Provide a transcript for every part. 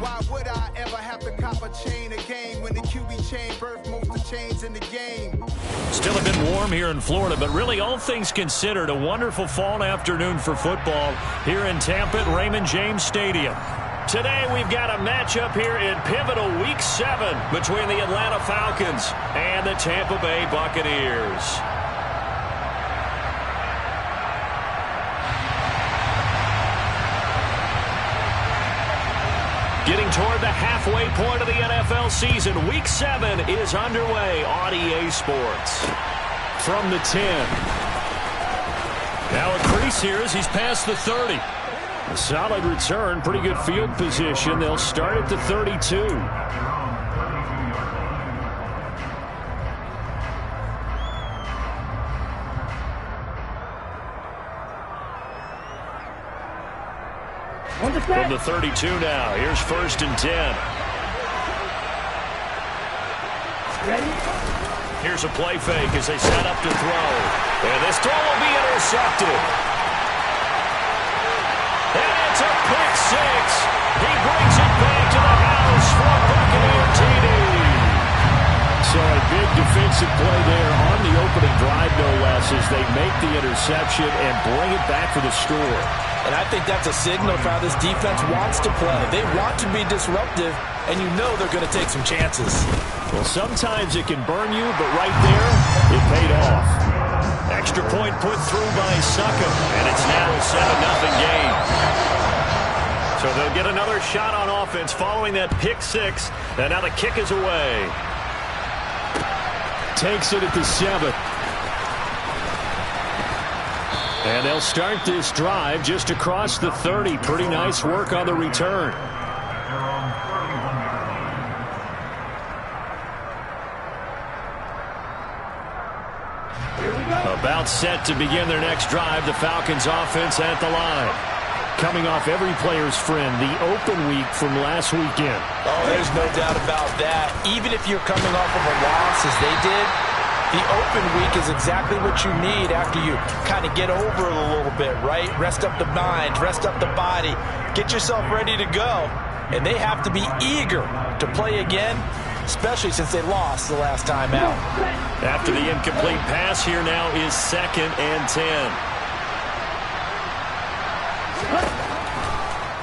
Why would I ever have to cop a chain a game when the QB chain birthed most of the chains in the game? Still a bit warm here in Florida, but really all things considered, a wonderful fall afternoon for football here in Tampa at Raymond James Stadium. Today we've got a matchup here in pivotal Week 7 between the Atlanta Falcons and the Tampa Bay Buccaneers. Getting toward the halfway point of the NFL season, Week 7 is underway on EA Sports. From the 10. Now a crease here as he's past the 30. A solid return, pretty good field position. They'll start at the 32. From the 32 now, here's 1st and 10. Ready? Here's a play fake as they set up to throw. And this throw will be intercepted. And it's a pick six. He brings it back to the house for a Buccaneer TD. So a big defensive play there on the opening drive, no less, as they make the interception and bring it back for the score. And I think that's a signal for how this defense wants to play. They want to be disruptive, and you know they're going to take some chances. Well, sometimes it can burn you, but right there, it paid off. Extra point put through by Succop, and it's now a 7-0 game. So they'll get another shot on offense following that pick six, and now the kick is away. Takes it at the 7. And they'll start this drive just across the 30. Pretty nice work on the return. About set to begin their next drive. The Falcons offense at the line. Coming off every player's friend, the open week from last weekend. Oh, there's no doubt about that. Even if you're coming off of a loss as they did, the open week is exactly what you need after you kind of get over it a little bit, right? Rest up the mind, rest up the body, get yourself ready to go. And they have to be eager to play again, especially since they lost the last time out. After the incomplete pass, here now is 2nd and 10.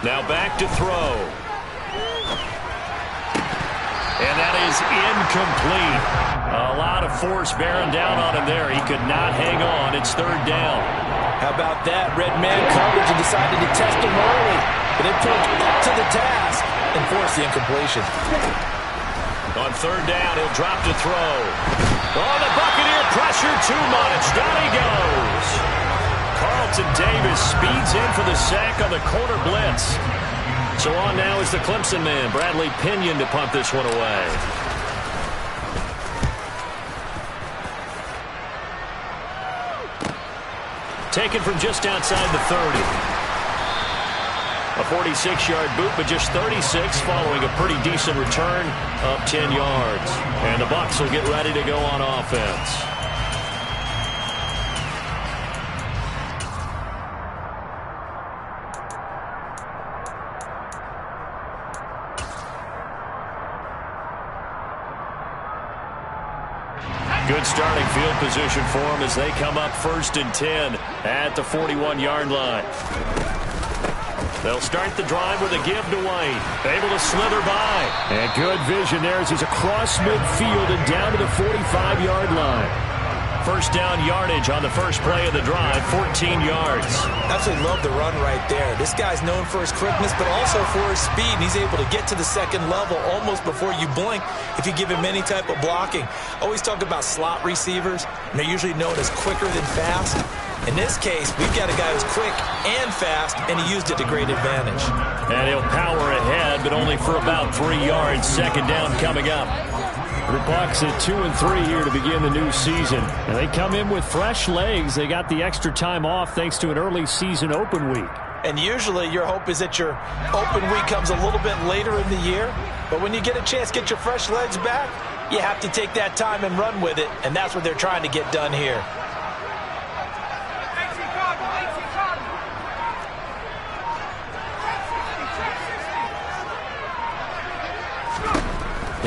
Now back to throw. And that is incomplete. A lot of force bearing down on him there. He could not hang on. It's 3rd down. How about that? Red man coverage and decided to test him early. But they put up to the task and forced the incompletion. On 3rd down, he'll drop to throw. Oh, the Buccaneer pressure too much. Down he goes. Carlton Davis speeds in for the sack on the corner blitz. So on now is the Clemson man, Bradley Pinion, to punt this one away. Taken from just outside the 30. A 46-yard boot, but just 36 following a pretty decent return up 10 yards. And the Bucs will get ready to go on offense. Good starting field position for them as they come up 1st and 10 at the 41-yard line. They'll start the drive with a give to White. Able to slither by. And good vision there as he's across midfield and down to the 45-yard line. 1st down yardage on the first play of the drive, 14 yards. Absolutely love the run right there. This guy's known for his quickness, but also for his speed. He's able to get to the 2nd level almost before you blink if you give him any type of blocking. Always talk about slot receivers, and they're usually known as quicker than fast. In this case, we've got a guy who's quick and fast, and he used it to great advantage. And he'll power ahead, but only for about 3 yards. 2nd down coming up. The Bucs at 2-3 here to begin the new season. And they come in with fresh legs. They got the extra time off thanks to an early season open week. And usually your hope is that your open week comes a little bit later in the year. But when you get a chance to get your fresh legs back, you have to take that time and run with it. And that's what they're trying to get done here.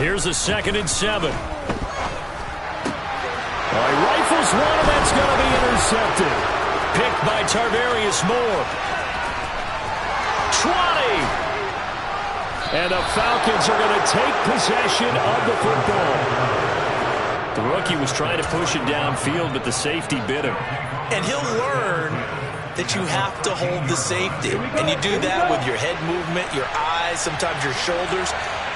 Here's a 2nd and 7. He rifles one, and that's going to be intercepted. Picked by Tarvarius Moore. 20. And the Falcons are going to take possession of the football. The rookie was trying to push it downfield, but the safety bit him. And he'll learn that you have to hold the safety. And you do that with your head movement, your eyes, sometimes your shoulders.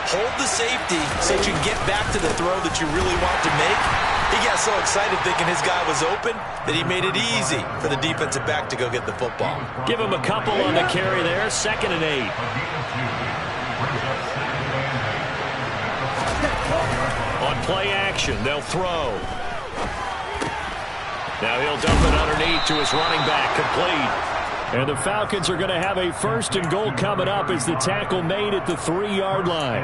Hold the safety so that you can get back to the throw that you really want to make. He got so excited thinking his guy was open that he made it easy for the defensive back to go get the football. Give him a couple on the carry there. 2nd and 8. On play action, they'll throw. Now he'll dump it underneath to his running back, complete. And the Falcons are going to have a 1st and goal coming up as the tackle made at the 3-yard line.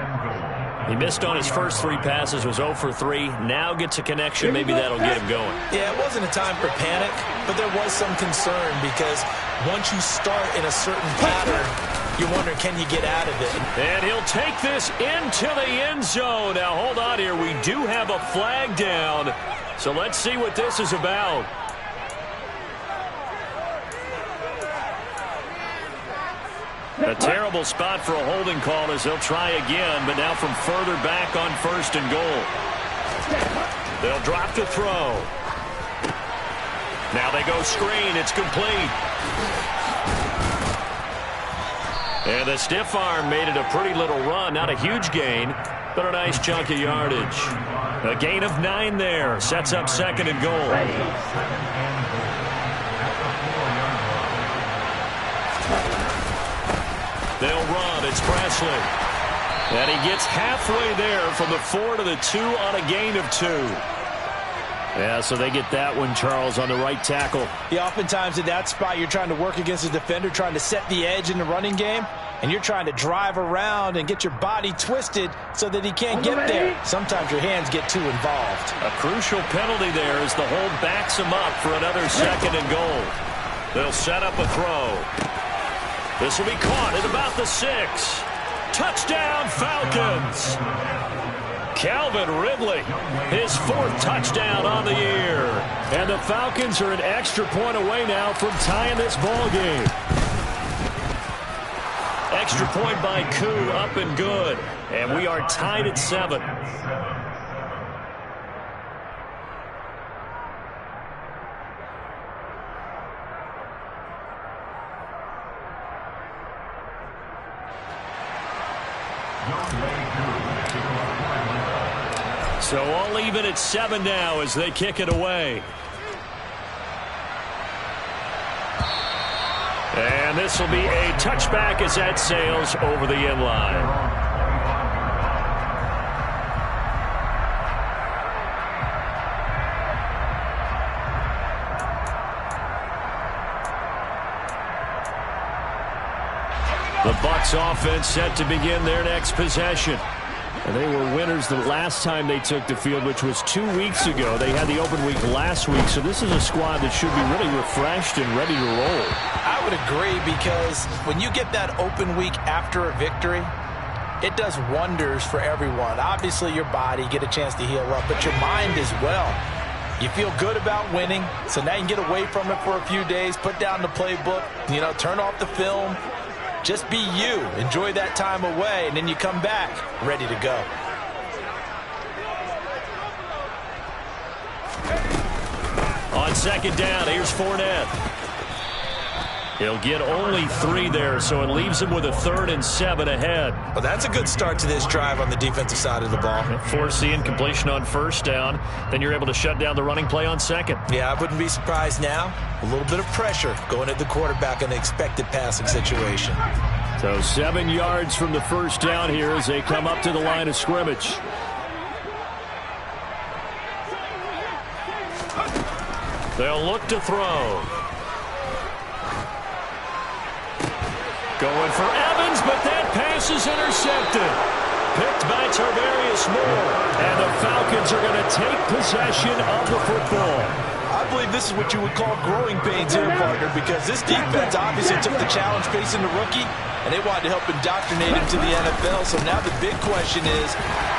He missed on his first 3 passes, was 0 for 3. Now gets a connection. Maybe that'll get him going. Yeah, it wasn't a time for panic, but there was some concern because once you start in a certain pattern, you're wondering, can you get out of it? And he'll take this into the end zone. Now, hold on here. We do have a flag down. So let's see what this is about. A terrible spot for a holding call as they'll try again, but now from further back on 1st and goal. They'll drop the throw. Now they go screen. It's complete. And the stiff arm made it a pretty little run. Not a huge gain, but a nice chunk of yardage. A gain of 9 there. Sets up 2nd and goal. They'll run. It's Presley. And he gets halfway there from the 4 to the 2 on a gain of 2. Yeah, so they get that one, Charles, on the right tackle. Yeah, oftentimes in that spot, you're trying to work against a defender, trying to set the edge in the running game, and you're trying to drive around and get your body twisted so that he can't get there. Sometimes your hands get too involved. A crucial penalty there as the hold backs him up for another 2nd and goal. They'll set up a throw. This will be caught at about the 6. Touchdown, Falcons. Calvin Ridley, his 4th touchdown on the year. And the Falcons are an extra point away now from tying this ball game. Extra point by Koo, up and good. And we are tied at 7. So all even at 7 now as they kick it away. And this will be a touchback as that sails over the end line. The Bucs offense set to begin their next possession. And they were winners the last time they took the field, which was 2 weeks ago. They had the open week last week, so this is a squad that should be really refreshed and ready to roll. I would agree, because when you get that open week after a victory, it does wonders for everyone. Obviously, your body, get a chance to heal up, but your mind as well. You feel good about winning, so now you can get away from it for a few days, put down the playbook, turn off the film. Just be you. Enjoy that time away, and then you come back ready to go. On 2nd down, here's Fournette. He'll get only 3 there, so it leaves him with a 3rd and 7 ahead. Well, that's a good start to this drive on the defensive side of the ball. Force the incompletion on 1st down. Then you're able to shut down the running play on 2nd. Yeah, I wouldn't be surprised now. A little bit of pressure going at the quarterback in the expected passing situation. So 7 yards from the 1st down here as they come up to the line of scrimmage. They'll look to throw. Going for Evans, but that pass is intercepted. Picked by Tarvarius Moore. And the Falcons are going to take possession of the football. I believe this is what you would call growing pains here, partner, because this defense obviously took the challenge facing the rookie, and they wanted to help indoctrinate him to the NFL. So now the big question is,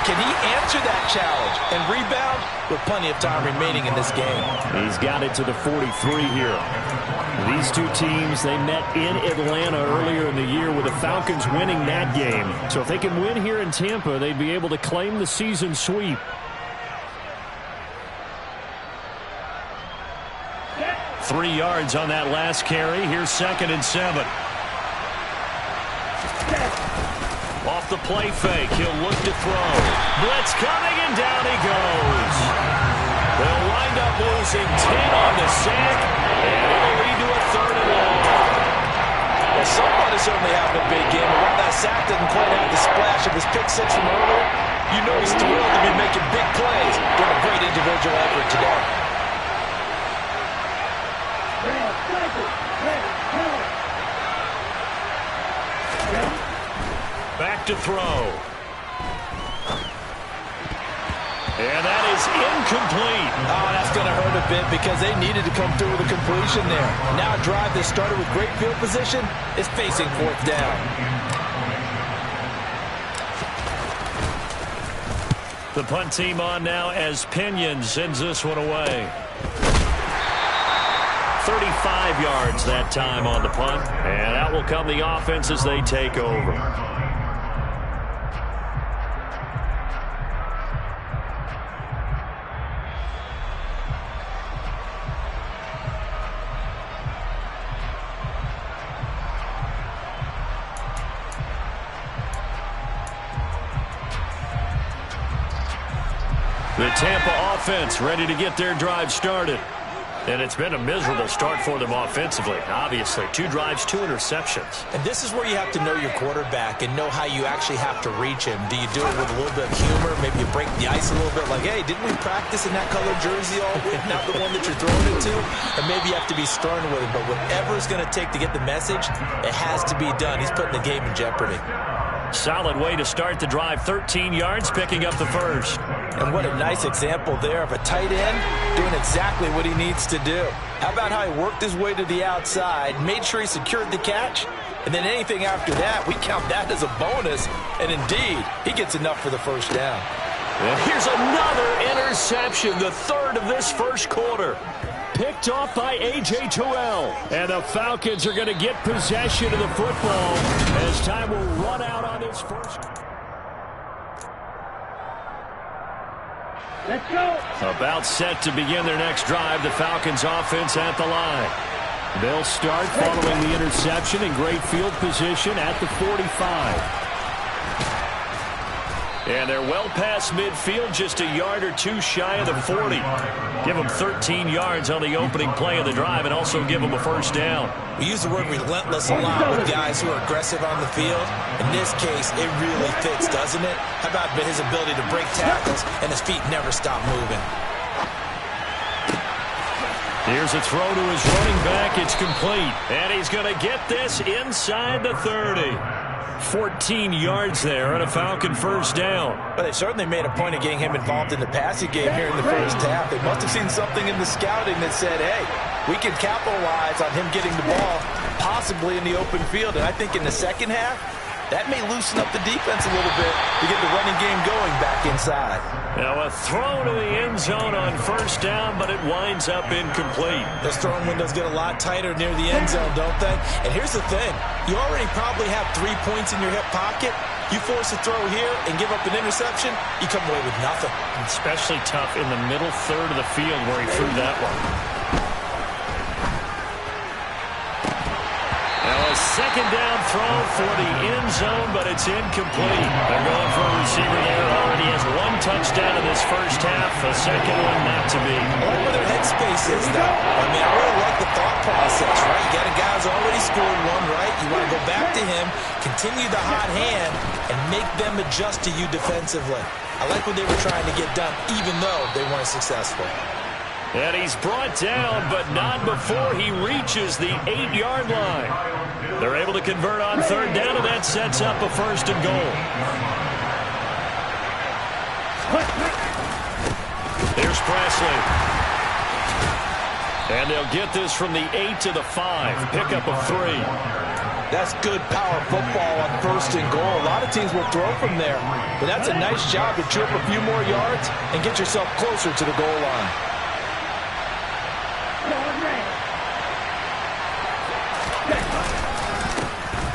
Can he answer that challenge and rebound with plenty of time remaining in this game? He's got it to the 43 here. These two teams, they met in Atlanta earlier in the year with the Falcons winning that game. So if they can win here in Tampa, they'd be able to claim the season sweep. Set. 3 yards on that last carry. Here's 2nd and 7. Off the play fake, he'll look to throw. Blitz coming, and down he goes. They'll wind up losing 10 on the sack, and it'll lead to a 3rd and long. Well, somebody certainly having a big game, and while that sack didn't quite have the splash of his pick six from earlier, you know he's thrilled to be making big plays. Doing a great individual effort today. Back to throw. And that is incomplete. Oh, that's going to hurt a bit because they needed to come through with a completion there. Now a drive that started with great field position is facing 4th down. The punt team on now as Pinion sends this one away. 35 yards that time on the punt. And out will come the offense as they take over. The Tampa offense ready to get their drive started. And it's been a miserable start for them offensively. Obviously, 2 drives, 2 interceptions. And this is where you have to know your quarterback and know how you actually have to reach him. Do you do it with a little bit of humor? Maybe you break the ice a little bit like, hey, didn't we practice in that colored jersey all week? Not the one that you're throwing it to? And maybe you have to be stern with him. But whatever it's going to take to get the message, it has to be done. He's putting the game in jeopardy. Solid way to start the drive. 13 yards, picking up the first. And what a nice example there of a tight end doing exactly what he needs to do. How about how he worked his way to the outside, made sure he secured the catch, and then anything after that, we count that as a bonus. And indeed, he gets enough for the first down. And here's another interception, the 3rd of this first quarter. Picked off by A.J. Terrell. And the Falcons are going to get possession of the football as time will run out on this first. Let's go. About set to begin their next drive. The Falcons offense at the line. They'll start following the interception in great field position at the 45. And they're well past midfield, just a yard or 2 shy of the 40. Give them 13 yards on the opening play of the drive and also give them a first down. We use the word relentless a lot with guys who are aggressive on the field. In this case, it really fits, doesn't it? How about his ability to break tackles and his feet never stop moving? Here's a throw to his running back. It's complete. And he's going to get this inside the 30. 14 yards there and a Falcon first down. But they certainly made a point of getting him involved in the passing game here in the first half. They must have seen something in the scouting that said, hey, we can capitalize on him getting the ball, possibly in the open field. And I think in the second half, that may loosen up the defense a little bit to get the running game going back inside. Now a throw to the end zone on first down, but it winds up incomplete. Those throwing windows get a lot tighter near the end zone, don't they? And here's the thing. You already probably have 3 points in your hip pocket. You force a throw here and give up an interception, you come away with nothing. Especially tough in the middle third of the field where he threw that one. Now a second down throw for the end zone, but it's incomplete. They're going for a receiver there. Already has 1 touchdown in this first half. A second one not to be. I like where their headspace is, though. I mean, I really like the thought process, right? You got a guy who's already scored 1, right? You want to go back to him, continue the hot hand, and make them adjust to you defensively. I like what they were trying to get done, even though they weren't successful. And he's brought down, but not before he reaches the 8-yard line. They're able to convert on third down, and that sets up a first and goal. Here's Presley. And they'll get this from the 8 to the 5. Pickup of 3. That's good power football on 1st and goal. A lot of teams will throw from there, but that's a nice job to chew up a few more yards and get yourself closer to the goal line.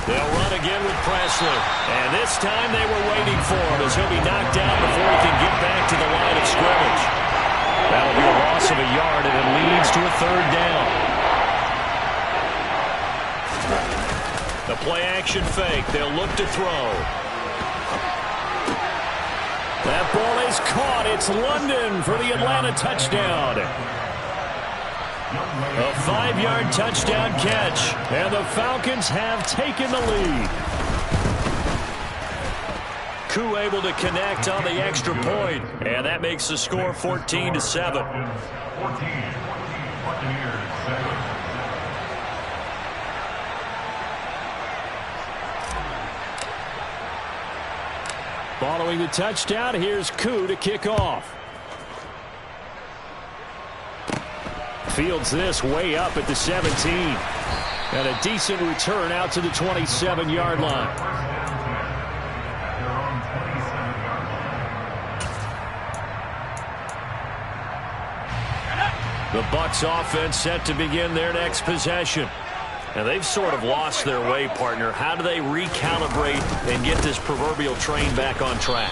They'll run again with Presley. And this time they were waiting for him as he'll be knocked down before he can get back to the line of scrimmage. That'll be a loss of a yard, and it leads to a 3rd down. The play-action fake. They'll look to throw. That ball is caught. It's London for the Atlanta touchdown. A 5-yard touchdown catch, and the Falcons have taken the lead. Koo able to connect on the extra point, and that makes the score 14-7. Following the touchdown, here's Koo to kick off. Fields this way up at the 17. And a decent return out to the 27-yard line. The Bucs offense set to begin their next possession. And they've sort of lost their way, partner. How do they recalibrate and get this proverbial train back on track?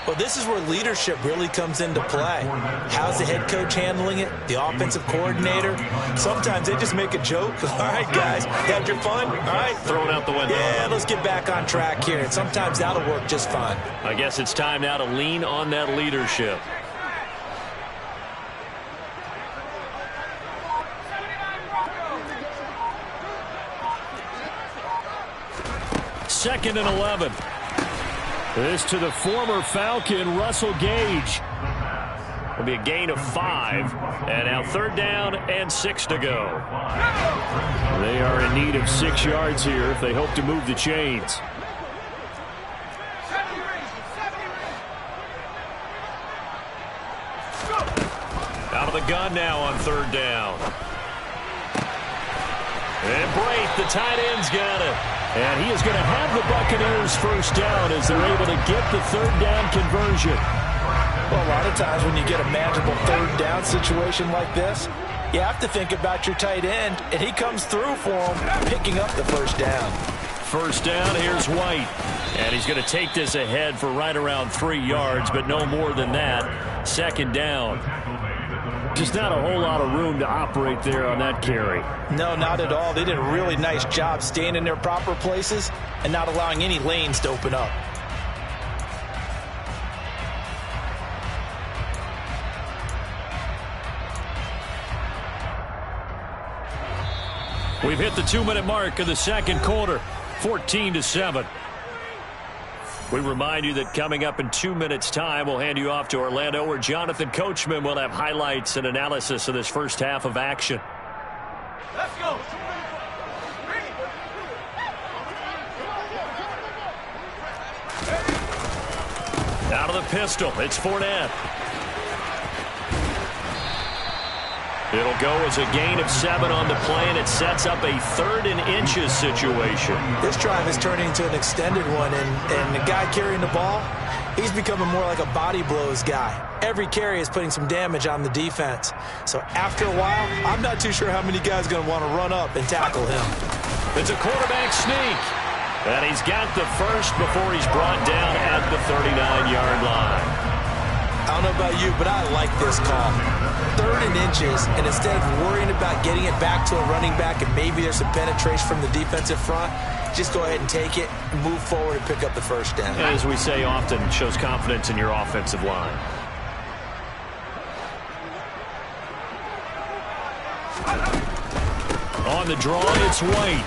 Well, this is where leadership really comes into play. How's the head coach handling it? The offensive coordinator? Sometimes they just make a joke. All right, guys, had your fun? All right. Throw it out the window. Yeah, let's get back on track here. And sometimes that'll work just fine. I guess it's time now to lean on that leadership. Second and 11. This to the former Falcon, Russell Gage. It'll be a gain of 5. And now 3rd down and 6 to go. They are in need of 6 yards here if they hope to move the chains. Out of the gun now on 3rd down. And Brate, the tight end's got it. And he is going to have the Buccaneers 1st down as they're able to get the 3rd down conversion. Well, a lot of times when you get a manageable 3rd down situation like this, you have to think about your tight end, and he comes through for him, picking up the 1st down. 1st down, here's White. And he's going to take this ahead for right around 3 yards, but no more than that. 2nd down. Just not a whole lot of room to operate there on that carry. No, not at all. They did a really nice job staying in their proper places and not allowing any lanes to open up. We've hit the 2-minute mark of the 2nd quarter, 14-7. We remind you that coming up in 2 minutes' time, we'll hand you off to Orlando, where Jonathan Coachman will have highlights and analysis of this first half of action. Let's go. Out of the pistol, it's Fournette. It'll go as a gain of 7 on the play, and it sets up a 3rd and inches situation. This drive is turning into an extended one, and the guy carrying the ball, he's becoming more like a body blows guy. Every carry is putting some damage on the defense. So after a while, I'm not too sure how many guys are going to want to run up and tackle him. It's a quarterback sneak. And he's got the first before he's brought down at the 39-yard line. I don't know about you, but I like this call. 3rd and inches, and instead of worrying about getting it back to a running back and maybe there's some penetration from the defensive front, just go ahead and take it, move forward, and pick up the 1st down. And as we say often, it shows confidence in your offensive line. On the draw, it's White.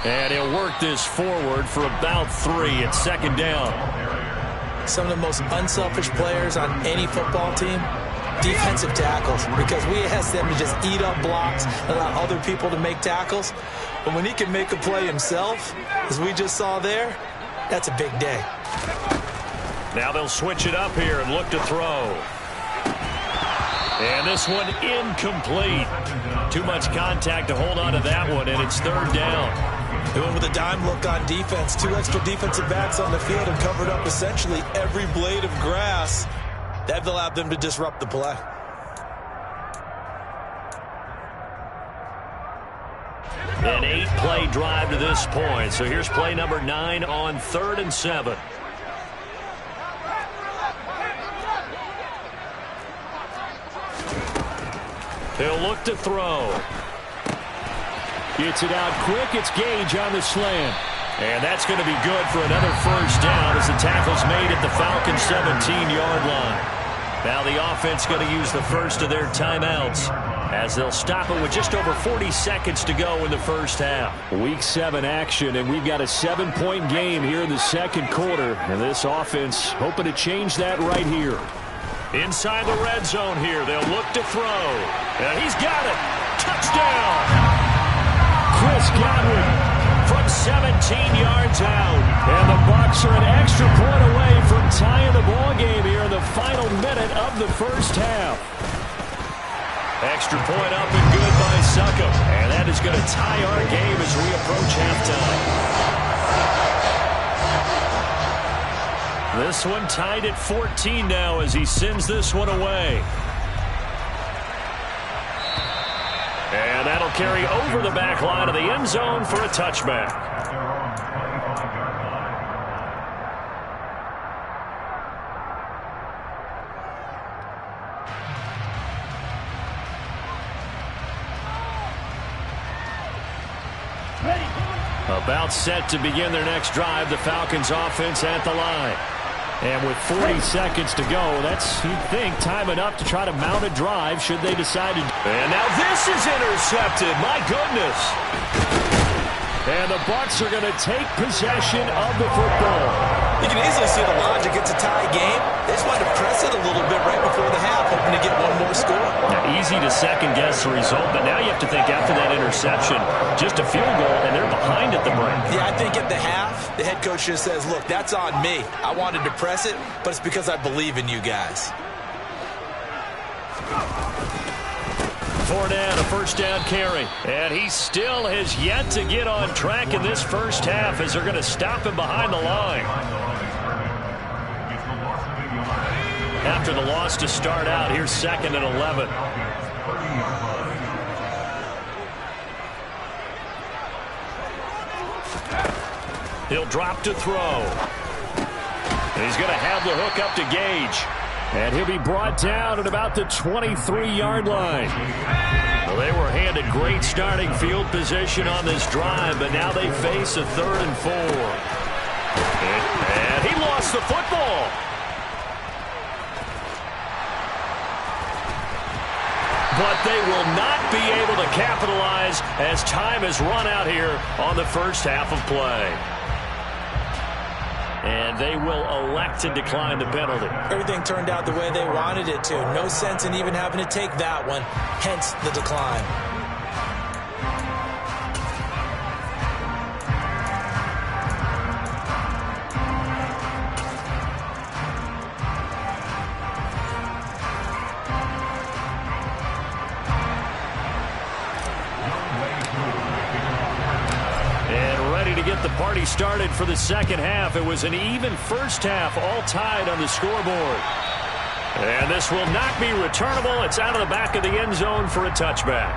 And he'll work this forward for about 3 at 2nd down. Some of the most unselfish players on any football team, defensive tackles, because we ask them to just eat up blocks, allow other people to make tackles. But when he can make a play himself, as we just saw there, that's a big day. Now they'll switch it up here and look to throw. And this one incomplete. Too much contact to hold on to that one, and it's 3rd down. They went with a dime look on defense. 2 extra defensive backs on the field and covered up essentially every blade of grass. That allowed them to disrupt the play. An 8-play drive to this point. So here's play number 9 on 3rd and 7. He'll look to throw. Gets it out quick. It's Gage on the slant. And that's going to be good for another first down as the tackle's made at the Falcons' 17-yard line. Now the offense going to use the first of their timeouts as they'll stop it with just over 40 seconds to go in the first half. Week 7 action, and we've got a 7-point game here in the second quarter. And this offense hoping to change that right here. Inside the red zone here, they'll look to throw. And he's got it. Touchdown! Chris Godwin from 17 yards out. And the Bucs are an extra point away from tying the ball game here in the final minute of the first half. Extra point up and good by Succop. And that is going to tie our game as we approach halftime. This one tied at 14 now as he sends this one away. And that'll carry over the back line of the end zone for a touchback. About set to begin their next drive, the Falcons offense at the line. And with 40 seconds to go, that's, you'd think, time enough to try to mount a drive should they decide to. And now this is intercepted. My goodness. And the Bucs are going to take possession of the football. You can easily see the logic. It's a tie game. They just wanted to press it a little bit right before the half, hoping to get one more score. Now, easy to second-guess the result, but now you have to think after that interception, just a field goal, and they're behind at the break. Yeah, I think at the half, the head coach just says, look, that's on me. I wanted to press it, but it's because I believe in you guys. Fournette, a first down carry. And he still has yet to get on track in this first half as they're going to stop him behind the line. After the loss to start out, here's 2nd and 11. He'll drop to throw. And he's going to have the hook up to Gage. And he'll be brought down at about the 23-yard line. Well, they were handed great starting field position on this drive, but now they face a 3rd and 4. And he lost the football. But they will not be able to capitalize as time has run out here on the first half of play. And they will elect to decline the penalty. Everything turned out the way they wanted it to. No sense in even having to take that one, hence the decline. Get the party started for the second half. It was an even first half, all tied on the scoreboard. And this will not be returnable. It's out of the back of the end zone for a touchback.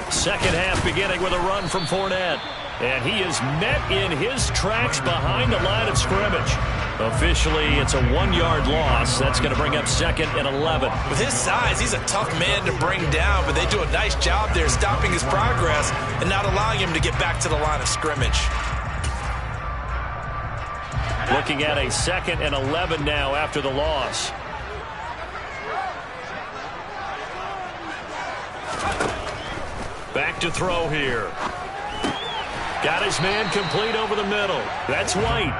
Second half beginning with a run from Fournette. And he is met in his tracks behind the line of scrimmage. Officially, it's a 1-yard loss. That's going to bring up 2nd and 11. With his size, he's a tough man to bring down, but they do a nice job there stopping his progress and not allowing him to get back to the line of scrimmage. Looking at a 2nd and 11 now after the loss. Back to throw here. Got his man complete over the middle. That's White.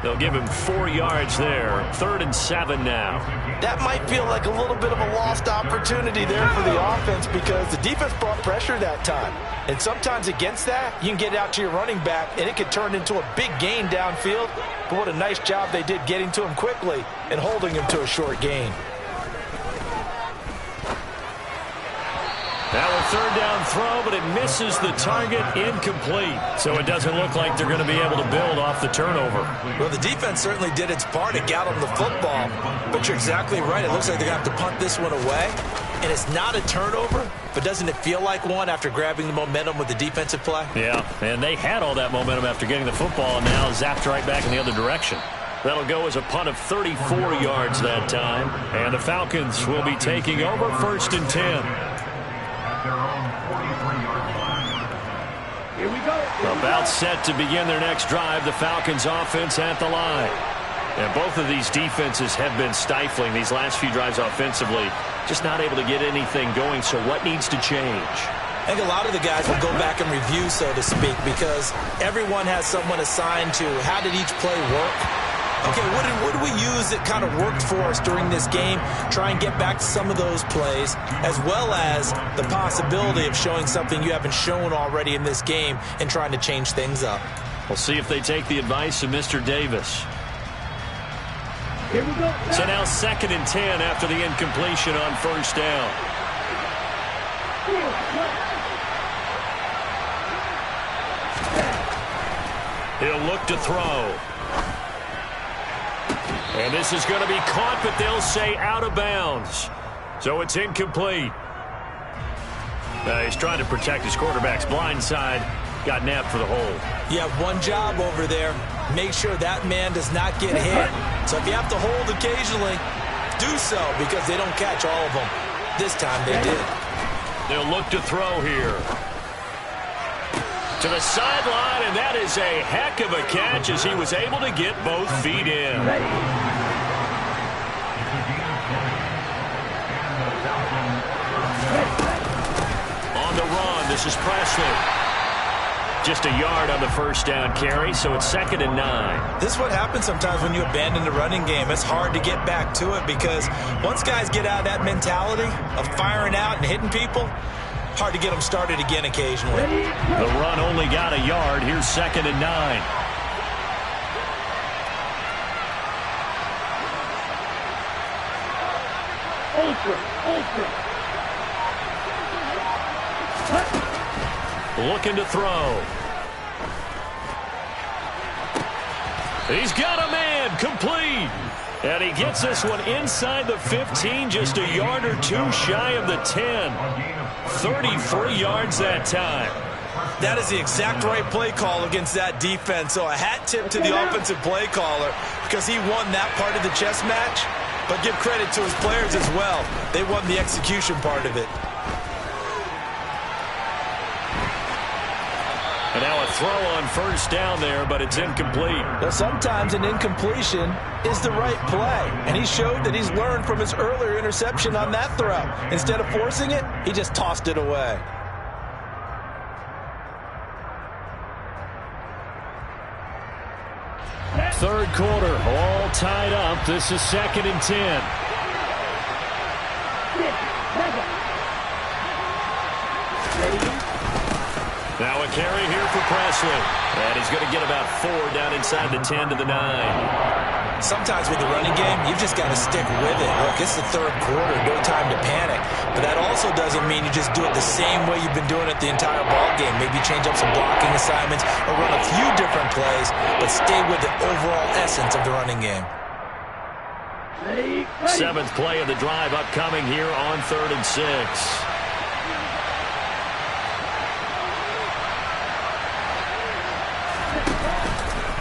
They'll give him 4 yards there. 3rd and 7 now. That might feel like a little bit of a lost opportunity there for the offense because the defense brought pressure that time. And sometimes against that, you can get out to your running back, and it could turn into a big gain downfield. But what a nice job they did getting to him quickly and holding him to a short gain. Now a 3rd down throw, but it misses the target, incomplete. So it doesn't look like they're going to be able to build off the turnover. Well, the defense certainly did its part to get them the football. But you're exactly right. It looks like they're going to have to punt this one away. And it's not a turnover, but doesn't it feel like one after grabbing the momentum with the defensive play? Yeah, and they had all that momentum after getting the football and now zapped right back in the other direction. That'll go as a punt of 34 yards that time. And the Falcons will be taking over 1st and 10. Here we go. About set to begin their next drive, the Falcons offense at the line. And both of these defenses have been stifling these last few drives offensively. Just not able to get anything going, so what needs to change? I think a lot of the guys will go back and review, so to speak, because everyone has someone assigned to how did each play work. Okay, what did we use that kind of worked for us during this game? Try and get back to some of those plays, as well as the possibility of showing something you haven't shown already in this game and trying to change things up. We'll see if they take the advice of Mr. Davis. Here we go. So now 2nd and 10 after the incompletion on 1st down. He'll look to throw. And this is going to be caught, but they'll say out of bounds. So it's incomplete. He's trying to protect his quarterback's blind side. Got nabbed for the hold. You have one job over there. Make sure that man does not get hit. So if you have to hold occasionally, do so because they don't catch all of them. This time they did. They'll look to throw here. To the sideline, and that is a heck of a catch as he was able to get both feet in. On the run, this is Presley. Just a yard on the 1st down carry, so it's 2nd and 9. This is what happens sometimes when you abandon the running game. It's hard to get back to it because once guys get out of that mentality of firing out and hitting people, hard to get them started again occasionally. The run only got a yard. Here's 2nd and 9. Looking to throw. He's got a man, complete. And he gets this one inside the 15, just a yard or two shy of the 10. 33 yards that time. That is the exact right play call against that defense. So a hat tip to the offensive play caller because he won that part of the chess match. But give credit to his players as well. They won the execution part of it. And now a throw on 1st down there, but it's incomplete. Well, sometimes an incompletion is the right play. And he showed that he's learned from his earlier interception on that throw. Instead of forcing it, he just tossed it away. Third quarter, all tied up. This is 2nd and 10. Now a carry here for Presley. And he's going to get about 4 down inside the 10 to the 9. Sometimes with the running game, you've just got to stick with it. Look, it's the third quarter, no time to panic. But that also doesn't mean you just do it the same way you've been doing it the entire ball game. Maybe change up some blocking assignments or run a few different plays, but stay with the overall essence of the running game. 7th play of the drive upcoming here on 3rd and 6.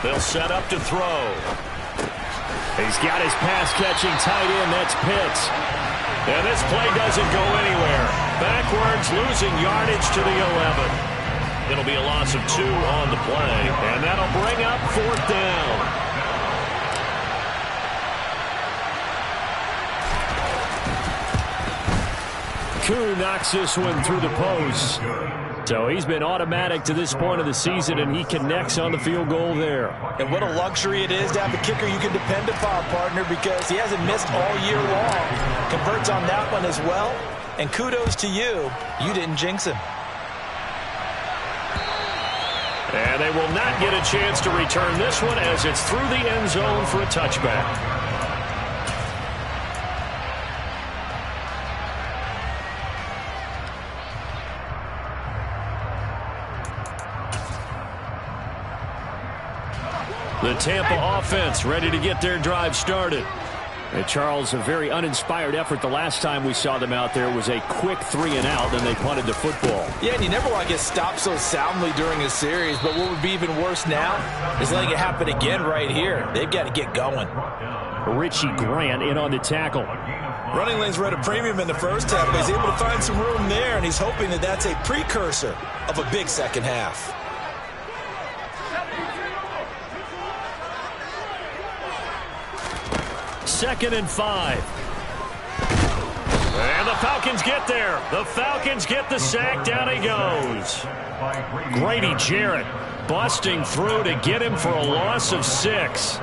They'll set up to throw. He's got his pass-catching tight end. That's Pitts. And this play doesn't go anywhere. Backwards, losing yardage to the 11. It'll be a loss of 2 on the play. And that'll bring up 4th down. Koo knocks this one through the post. So he's been automatic to this point of the season, and he connects on the field goal there. And what a luxury it is to have a kicker you can depend upon, partner, because he hasn't missed all year long. Converts on that one as well. And kudos to you. You didn't jinx him. And they will not get a chance to return this one as it's through the end zone for a touchback. The Tampa offense ready to get their drive started. And Charles, a very uninspired effort the last time we saw them out there. It was a quick 3-and-out, and they punted the football. Yeah, and you never want to get stopped so soundly during a series, but what would be even worse now is letting it happen again right here. They've got to get going. Richie Grant in on the tackle. Running lanes were at a premium in the first half, but he's able to find some room there, and he's hoping that that's a precursor of a big second half. Second and 5. And the Falcons get there. The Falcons get the sack. Down he goes. Grady Jarrett busting through to get him for a loss of 6.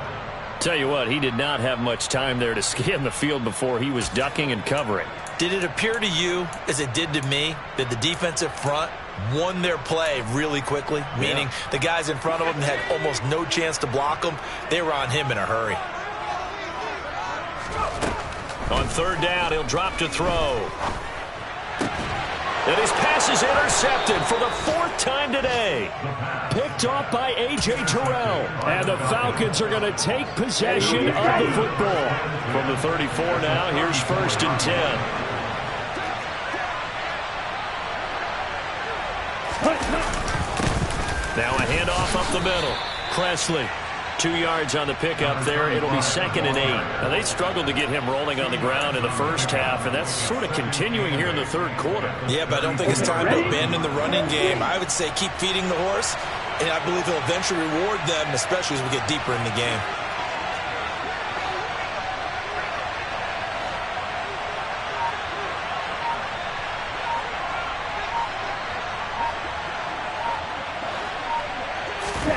Tell you what, he did not have much time there to scan the field before he was ducking and covering. Did it appear to you, as it did to me, that the defensive front won their play really quickly? Meaning the guys in front of them had almost no chance to block them. They were on him in a hurry. On third down, he'll drop to throw. And his pass is intercepted for the 4th time today. Picked off by A.J. Terrell. And the Falcons are going to take possession of the football. From the 34 now, here's 1st and 10. Now a handoff up the middle. Presley. 2 yards on the pickup there. It'll be 2nd and 8. Now, they struggled to get him rolling on the ground in the first half, and that's sort of continuing here in the third quarter. Yeah, but I don't think it's time to abandon the running game. I would say keep feeding the horse, and I believe he'll eventually reward them, especially as we get deeper in the game.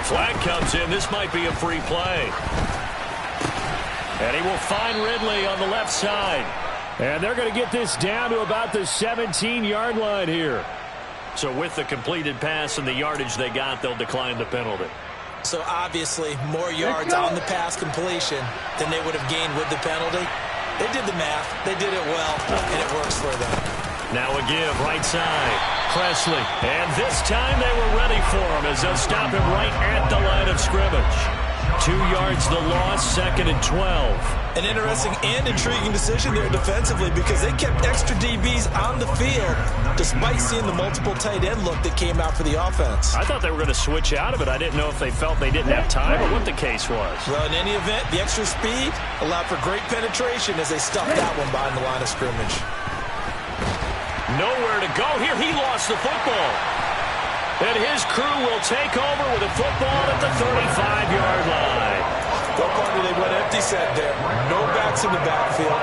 Flag comes in. This might be a free play. And he will find Ridley on the left side. And they're going to get this down to about the 17-yard line here. So with the completed pass and the yardage they got, they'll decline the penalty. So obviously more yards on the pass completion than they would have gained with the penalty. They did the math. They did it well, and it works for them. Now a give, right side. Presley. And this time they were ready for him as they'll stop him right at the line of scrimmage. 2 yards the loss, 2nd and 12. An interesting and intriguing decision there defensively because they kept extra DBs on the field despite seeing the multiple tight end look that came out for the offense. I thought they were going to switch out of it. I didn't know if they felt they didn't have time or what the case was. Well, in any event, the extra speed allowed for great penetration as they stuffed that one behind the line of scrimmage. Nowhere to go here. He lost the football. And his crew will take over with a football at the 35-yard line. Well, partner, they went empty set there. No backs in the backfield.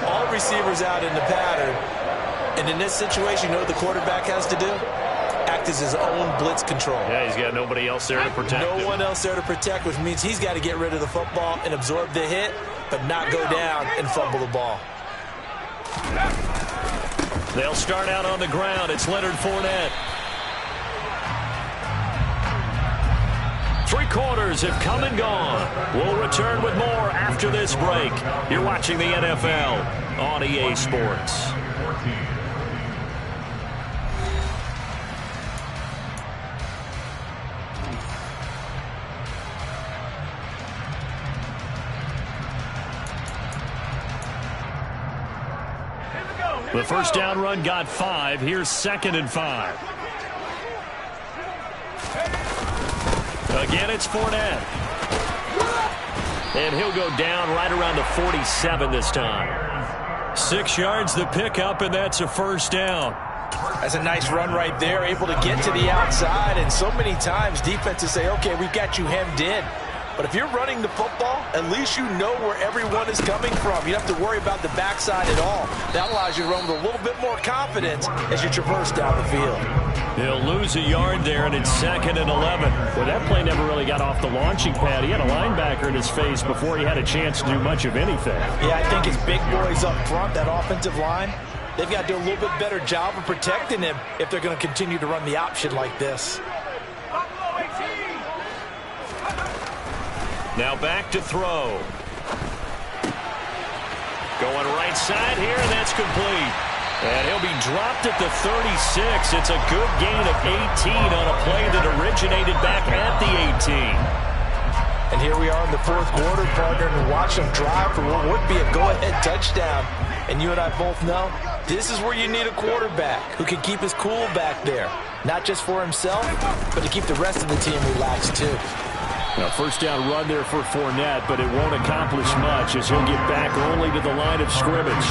All receivers out in the pattern. And in this situation, you know what the quarterback has to do? Act as his own blitz control. Yeah, he's got nobody else there to protect him. No one else there to protect, which means he's got to get rid of the football and absorb the hit, but not go down and fumble the ball. They'll start out on the ground. It's Leonard Fournette. 3 quarters have come and gone. We'll return with more after this break. You're watching the NFL on EA Sports. The first down run got 5. Here's 2nd and 5. Again, it's Fournette. And he'll go down right around the 47 this time. 6 yards the pickup, and that's a first down. That's a nice run right there, able to get to the outside. And so many times defenses say, okay, we've got you hemmed in. But if you're running the football, at least you know where everyone is coming from. You don't have to worry about the backside at all. That allows you to run with a little bit more confidence as you traverse down the field. He'll lose a yard there, and it's 2nd and 11. Well, that play never really got off the launching pad. He had a linebacker in his face before he had a chance to do much of anything. Yeah, I think his big boys up front, that offensive line, they've got to do a little bit better job of protecting him if they're going to continue to run the option like this. Now back to throw. Going right side here, and that's complete. And he'll be dropped at the 36. It's a good gain of 18 on a play that originated back at the 18. And here we are in the fourth quarter, partner, and watch them drive for what would be a go-ahead touchdown. And you and I both know this is where you need a quarterback who can keep his cool back there. Not just for himself, but to keep the rest of the team relaxed too. Now, first down run there for Fournette, but it won't accomplish much as he'll get back only to the line of scrimmage.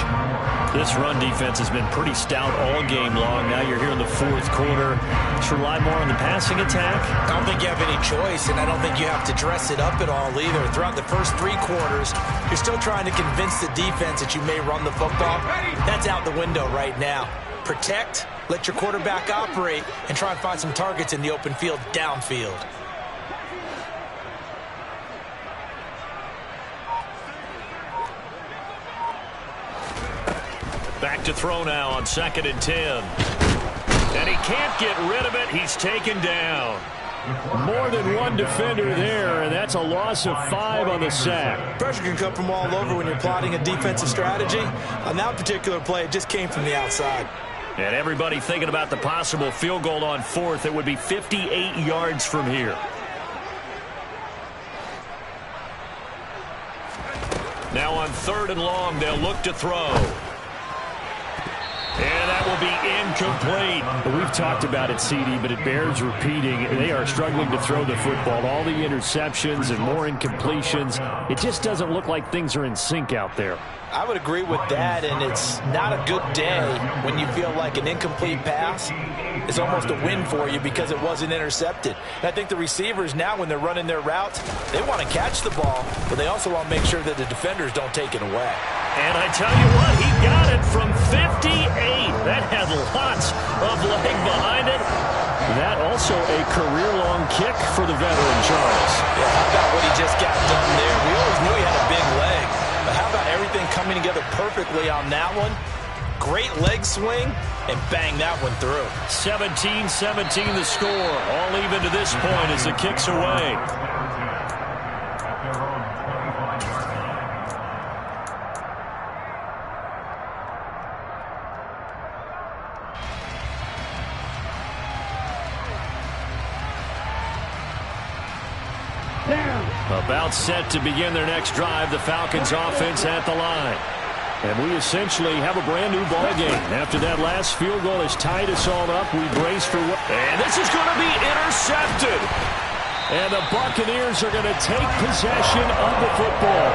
This run defense has been pretty stout all game long. Now you're here in the fourth quarter. Should rely more on the passing attack? I don't think you have any choice, and I don't think you have to dress it up at all either. Throughout the first 3 quarters, you're still trying to convince the defense that you may run the football. That's out the window right now. Protect, let your quarterback operate, and try and find some targets in the open field downfield. Back to throw now on 2nd and 10. And he can't get rid of it. He's taken down. More than one defender there, and that's a loss of 5 on the sack. Pressure can come from all over when you're plotting a defensive strategy. On that particular play, it just came from the outside. And everybody thinking about the possible field goal on 4th. It would be 58 yards from here. Now on 3rd and long, they'll look to throw. And that will be incomplete. We've talked about it, CD, but it bears repeating. They are struggling to throw the football. All the interceptions and more incompletions. It just doesn't look like things are in sync out there. I would agree with that, and it's not a good day when you feel like an incomplete pass is almost a win for you because it wasn't intercepted. And I think the receivers now, when they're running their routes, they want to catch the ball, but they also want to make sure that the defenders don't take it away. And I tell you what, he got it from 58. That had lots of leg behind it. That also a career-long kick for the veteran, Charles. Yeah, how about what he just got done there? We always knew he had a big leg. But how about everything coming together perfectly on that one? Great leg swing, and bang that one through. 17-17 the score. All even to this point as the kick's away. About set to begin their next drive, the Falcons offense at the line. And we essentially have a brand new ball game. After that last field goal has tied us all up, we brace for what? And this is going to be intercepted. And the Buccaneers are going to take possession of the football.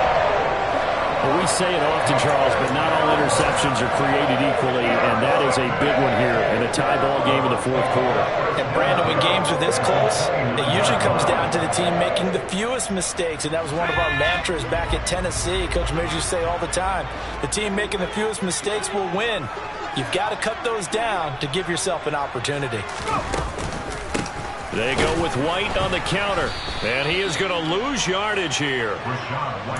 Well, we say it often, Charles, but not all interceptions are created equally, and that is a big one here in a tie ball game in the fourth quarter. And Brandon, when games are this close, it usually comes down to the team making the fewest mistakes, and that was one of our mantras back at Tennessee. Coach Mears used to say all the time, the team making the fewest mistakes will win. You've got to cut those down to give yourself an opportunity. They go with White on the counter, and he is going to lose yardage here.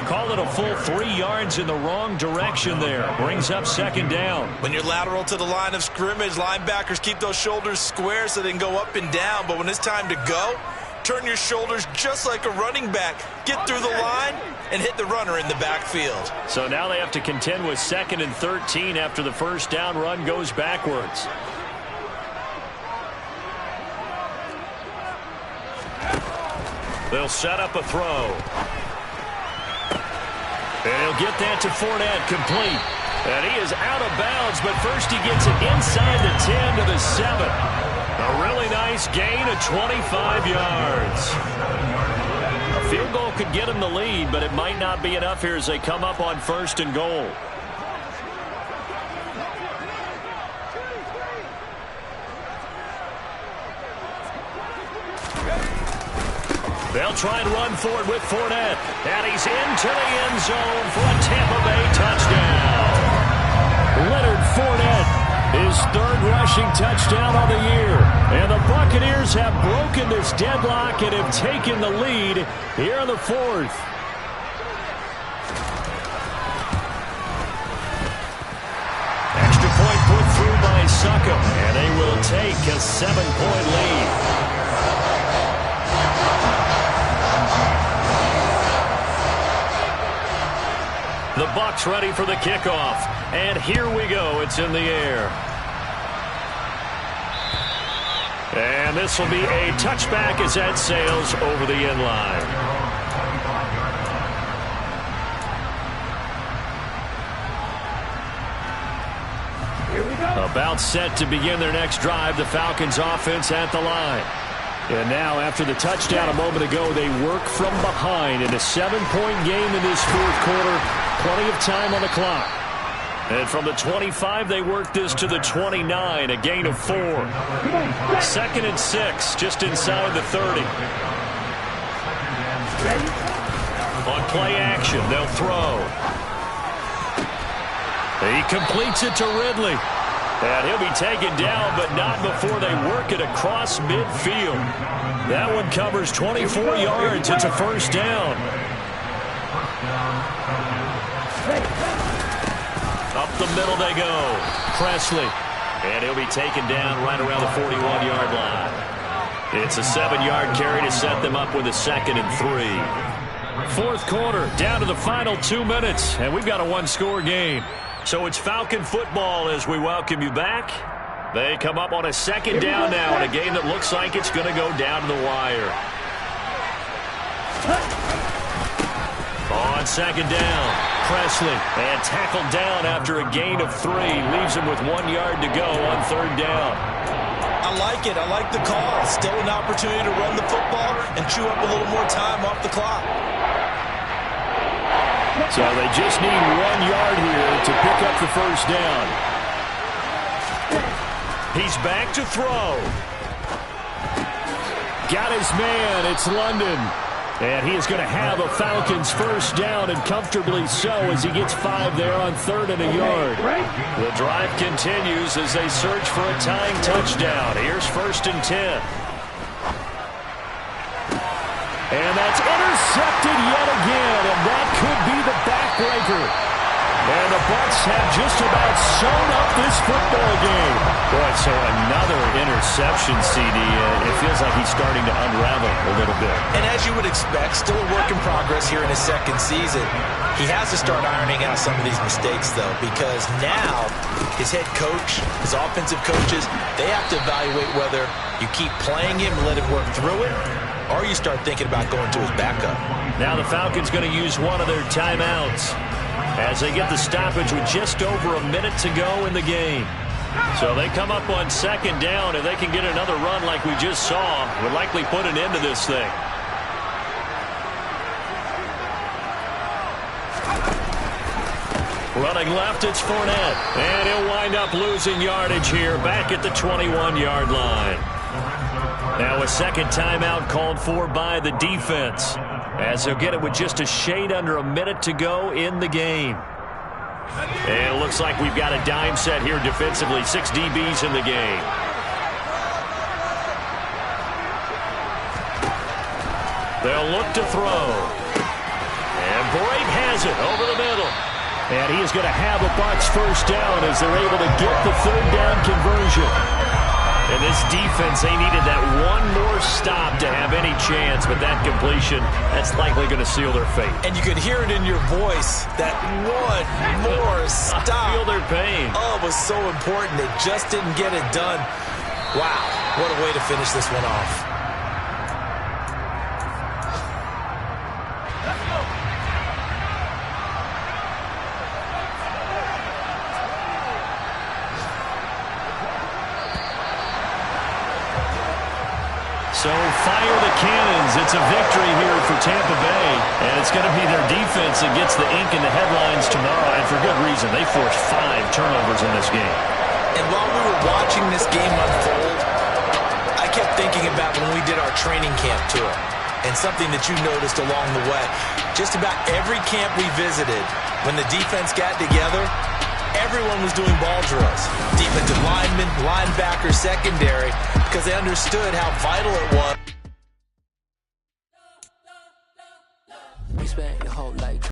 Call it a full 3 yards in the wrong direction there. Brings up 2nd down. When you're lateral to the line of scrimmage, linebackers keep those shoulders square so they can go up and down. But when it's time to go, turn your shoulders just like a running back. Get through the line and hit the runner in the backfield. So now they have to contend with 2nd and 13 after the first down run goes backwards. They'll set up a throw. And he'll get that to Fournette, complete. And he is out of bounds, but first he gets it inside the 10 to the 7. A really nice gain of 25 yards. A field goal could get him the lead, but it might not be enough here as they come up on 1st and goal. They'll try and run for it with Fournette. And he's into the end zone for a Tampa Bay touchdown. Leonard Fournette, his third rushing touchdown of the year. And the Buccaneers have broken this deadlock and have taken the lead here in the fourth. Extra point put through by Suckup, and they will take a 7-point lead. The Bucs ready for the kickoff. And here we go. It's in the air. And this will be a touchback as that sails over the end line. Here we go. About set to begin their next drive. The Falcons offense at the line. And now, after the touchdown a moment ago, they work from behind in a 7-point game in this fourth quarter. Plenty of time on the clock. And from the 25, they work this to the 29, a gain of 4. 2nd and 6, just inside the 30. On play action, they'll throw. He completes it to Ridley. And he'll be taken down, but not before they work it across midfield. That one covers 24 yards. It's a first down. Up the middle they go. Presley. And he'll be taken down right around the 41-yard line. It's a 7-yard carry to set them up with a 2nd and 3. Fourth quarter, down to the final 2 minutes, and we've got a one-score game. So it's Falcon football as we welcome you back. They come up on a 2nd down now in a game that looks like it's going to go down to the wire. On 2nd down, Presley, and tackled down after a gain of 3. Leaves him with 1 yard to go on 3rd down. I like it. I like the call. Still an opportunity to run the football and chew up a little more time off the clock. So they just need 1 yard here to pick up the first down. He's back to throw. Got his man. It's London. And he is going to have a Falcons first down, and comfortably so, as he gets 5 there on 3rd and a yard. The drive continues as they search for a tying touchdown. Here's 1st and 10. And that's intercepted yet again, and that could be the backbreaker. And the Bucs have just about sewn up this football game. Boy, so another interception, CD. It feels like he's starting to unravel a little bit. And as you would expect, still a work in progress here in his 2nd season. He has to start ironing out some of these mistakes, though, because now his head coach, his offensive coaches, they have to evaluate whether you keep playing him and let him work through it, or you start thinking about going to his backup. Now the Falcons going to use one of their timeouts as they get the stoppage with just over a minute to go in the game. So they come up on 2nd down, and they can get another run like we just saw. Would likely put an end to this thing. Running left, it's Fournette. And he'll wind up losing yardage here back at the 21-yard line. Now a 2nd timeout called for by the defense, as they'll get it with just a shade under a minute to go in the game. And it looks like we've got a dime set here defensively. 6 DBs in the game. They'll look to throw. And Brate has it over the middle. And he is going to have a Bucs first down as they're able to get the 3rd down conversion. And this defense, they needed that one more stop to have any chance, but that completion, that's likely going to seal their fate. And you could hear it in your voice, that one more stop. I feel their pain. Oh, it was so important. They just didn't get it done. Wow, what a way to finish this one off. So fire the cannons. It's a victory here for Tampa Bay. And it's going to be their defense that gets the ink in the headlines tomorrow. And for good reason. They forced 5 turnovers in this game. And while we were watching this game unfold, I kept thinking about when we did our training camp tour. And something that you noticed along the way, just about every camp we visited, when the defense got together, everyone was doing ball drills. Defensive linemen, linebackers, secondary, because they understood how vital it was. We spent your whole life